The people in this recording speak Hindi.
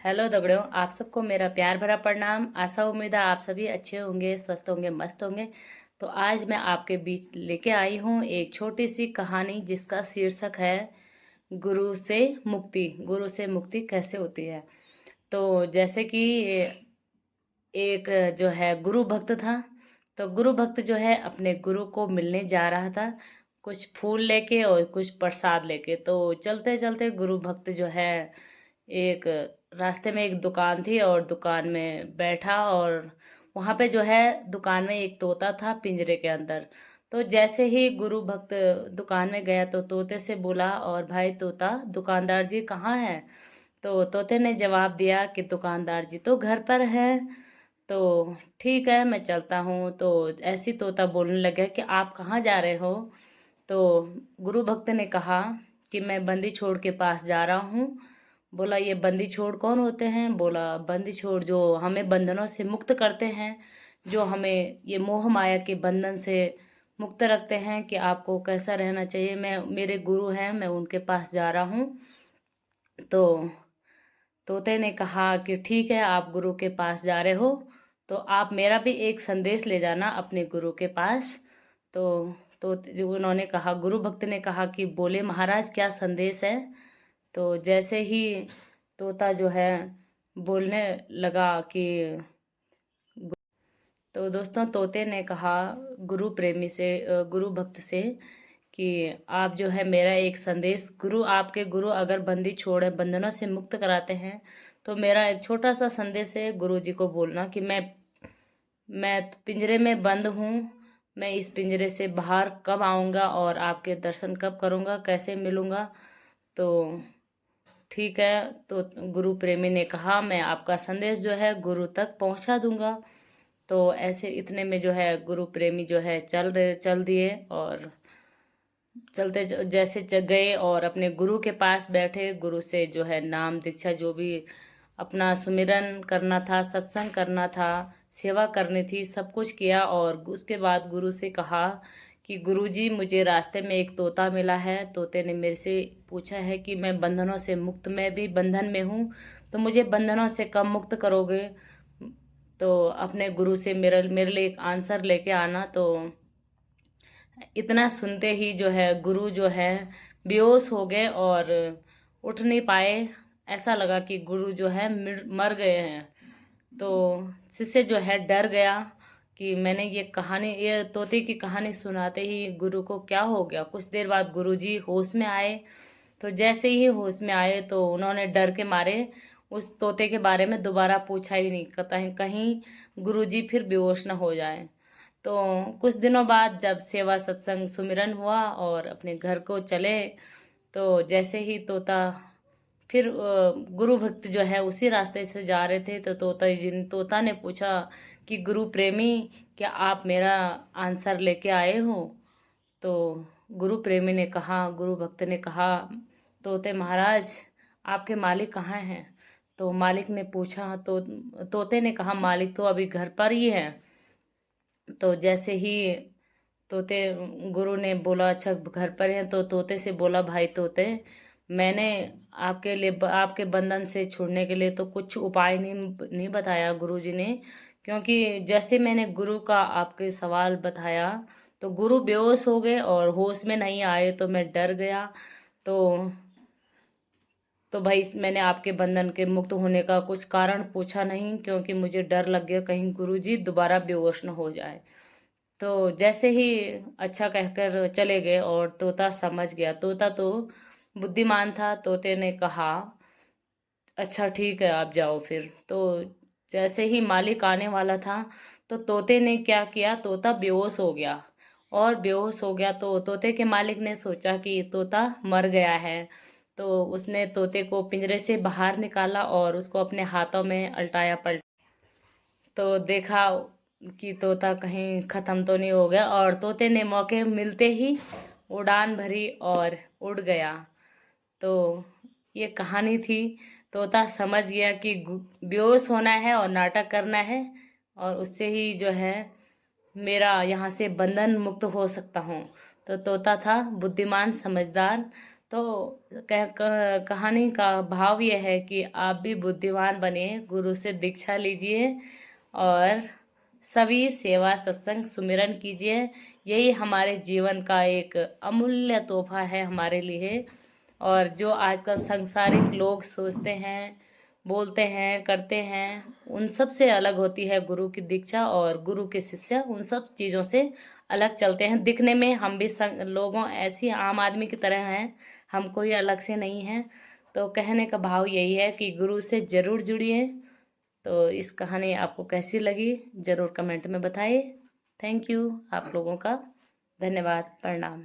हेलो दगड़ियों, आप सबको मेरा प्यार भरा प्रणाम। आशा उम्मीद है आप सभी अच्छे होंगे, स्वस्थ होंगे, मस्त होंगे। तो आज मैं आपके बीच लेके आई हूँ एक छोटी सी कहानी जिसका शीर्षक है गुरु से मुक्ति। गुरु से मुक्ति कैसे होती है। तो जैसे कि एक जो है गुरु भक्त था। तो गुरु भक्त जो है अपने गुरु को मिलने जा रहा था, कुछ फूल लेके और कुछ प्रसाद लेके। तो चलते चलते गुरु भक्त जो है एक रास्ते में एक दुकान थी और दुकान में बैठा, और वहाँ पे जो है दुकान में एक तोता था पिंजरे के अंदर। तो जैसे ही गुरु भक्त दुकान में गया तो तोते से बोला, और भाई तोता, दुकानदार जी कहाँ है। तो तोते ने जवाब दिया कि दुकानदार जी तो घर पर है। तो ठीक है, मैं चलता हूँ। तो ऐसी तोता बोलने लगा कि आप कहाँ जा रहे हो। तो गुरु भक्त ने कहा कि मैं बंदी छोड़ के पास जा रहा हूँ। बोला, ये बंदी छोड़ कौन होते हैं। बोला, बंदी छोड़ जो हमें बंधनों से मुक्त करते हैं, जो हमें ये मोह माया के बंधन से मुक्त रखते हैं कि आपको कैसा रहना चाहिए। मैं, मेरे गुरु हैं, मैं उनके पास जा रहा हूँ। तो तोते ने कहा कि ठीक है, आप गुरु के पास जा रहे हो तो आप मेरा भी एक संदेश ले जाना अपने गुरु के पास। तो जो उन्होंने कहा, गुरु भक्त ने कहा कि बोले महाराज, क्या संदेश है। तो जैसे ही तोता जो है बोलने लगा कि तो दोस्तों, तोते ने कहा गुरु प्रेमी से, गुरु भक्त से कि आप जो है मेरा एक संदेश, गुरु, आपके गुरु अगर बंदी छोड़े बंधनों से मुक्त कराते हैं तो मेरा एक छोटा सा संदेश है गुरु जी को बोलना कि मैं पिंजरे में बंद हूँ। मैं इस पिंजरे से बाहर कब आऊँगा और आपके दर्शन कब करूँगा, कैसे मिलूँगा। तो ठीक है। तो गुरु प्रेमी ने कहा, मैं आपका संदेश जो है गुरु तक पहुँचा दूँगा। तो ऐसे इतने में जो है गुरु प्रेमी जो है चल दिए, और चलते जैसे गए और अपने गुरु के पास बैठे। गुरु से जो है नाम दीक्षा, जो भी अपना सुमिरन करना था, सत्संग करना था, सेवा करनी थी, सब कुछ किया। और उसके बाद गुरु से कहा कि गुरु जी, मुझे रास्ते में एक तोता मिला है। तोते ने मेरे से पूछा है कि मैं बंधनों से मुक्त, मैं भी बंधन में हूँ, तो मुझे बंधनों से कब मुक्त करोगे। तो अपने गुरु से मेरे मेरे लिए एक आंसर लेके आना। तो इतना सुनते ही जो है गुरु जो है बेहोश हो गए और उठ नहीं पाए। ऐसा लगा कि गुरु जो है मर गए हैं। तो शिष्य जो है डर गया कि मैंने ये कहानी, ये तोते की कहानी सुनाते ही गुरु को क्या हो गया। कुछ देर बाद गुरु जी होश में आए। तो जैसे ही होश में आए तो उन्होंने डर के मारे उस तोते के बारे में दोबारा पूछा ही नहीं, कहीं कहीं गुरु जी फिर बेहोश न हो जाए। तो कुछ दिनों बाद जब सेवा सत्संग सुमिरन हुआ और अपने घर को चले, तो जैसे ही तोता फिर गुरु भक्त जो है उसी रास्ते से जा रहे थे, तो तोता ने पूछा कि गुरु प्रेमी, क्या आप मेरा आंसर लेके आए हो। तो गुरु प्रेमी ने कहा, गुरु भक्त ने कहा, तोते महाराज, आपके मालिक कहाँ हैं। तो मालिक ने पूछा, तो तोते ने कहा, मालिक तो अभी घर पर ही है। तो जैसे ही तोते गुरु ने बोला, अच्छा घर पर हैं। तो तोते से बोला, भाई तोते, मैंने आपके लिए, आपके बंधन से छूटने के लिए तो कुछ उपाय नहीं बताया गुरु जी ने, क्योंकि जैसे मैंने गुरु का आपके सवाल बताया तो गुरु बेहोश हो गए और होश में नहीं आए, तो मैं डर गया। तो भाई मैंने आपके बंधन के मुक्त होने का कुछ कारण पूछा नहीं, क्योंकि मुझे डर लग गया कहीं गुरु जी दोबारा बेहोश न हो जाए। तो जैसे ही अच्छा कहकर चले गए और तोता समझ गया। तोता तो बुद्धिमान था। तोते ने कहा, अच्छा ठीक है, आप जाओ फिर। तो जैसे ही मालिक आने वाला था तो तोते ने क्या किया, तोता बेहोश हो गया। और बेहोश हो गया तो तोते के मालिक ने सोचा कि तोता मर गया है। तो उसने तोते को पिंजरे से बाहर निकाला और उसको अपने हाथों में अल्टाया पलटा। तो देखा कि तोता कहीं ख़त्म तो नहीं हो गया, और तोते ने मौके मिलते ही उड़ान भरी और उड़ गया। तो ये कहानी थी। तोता समझ गया कि बेहोश होना है और नाटक करना है, और उससे ही जो है मेरा यहाँ से बंधन मुक्त हो सकता हूँ। तो तोता था बुद्धिमान, समझदार। तो कहानी का भाव यह है कि आप भी बुद्धिमान बने, गुरु से दीक्षा लीजिए और सभी सेवा सत्संग सुमिरन कीजिए। यही हमारे जीवन का एक अमूल्य तोहफा है हमारे लिए। और जो आजकल सांसारिक लोग सोचते हैं, बोलते हैं, करते हैं, उन सब से अलग होती है गुरु की दीक्षा। और गुरु के शिष्य उन सब चीज़ों से अलग चलते हैं। दिखने में हम भी लोगों ऐसी आम आदमी की तरह हैं, हम कोई अलग से नहीं हैं। तो कहने का भाव यही है कि गुरु से ज़रूर जुड़िए। तो इस कहानी आपको कैसी लगी ज़रूर कमेंट में बताइए। थैंक यू आप लोगों का, धन्यवाद, प्रणाम।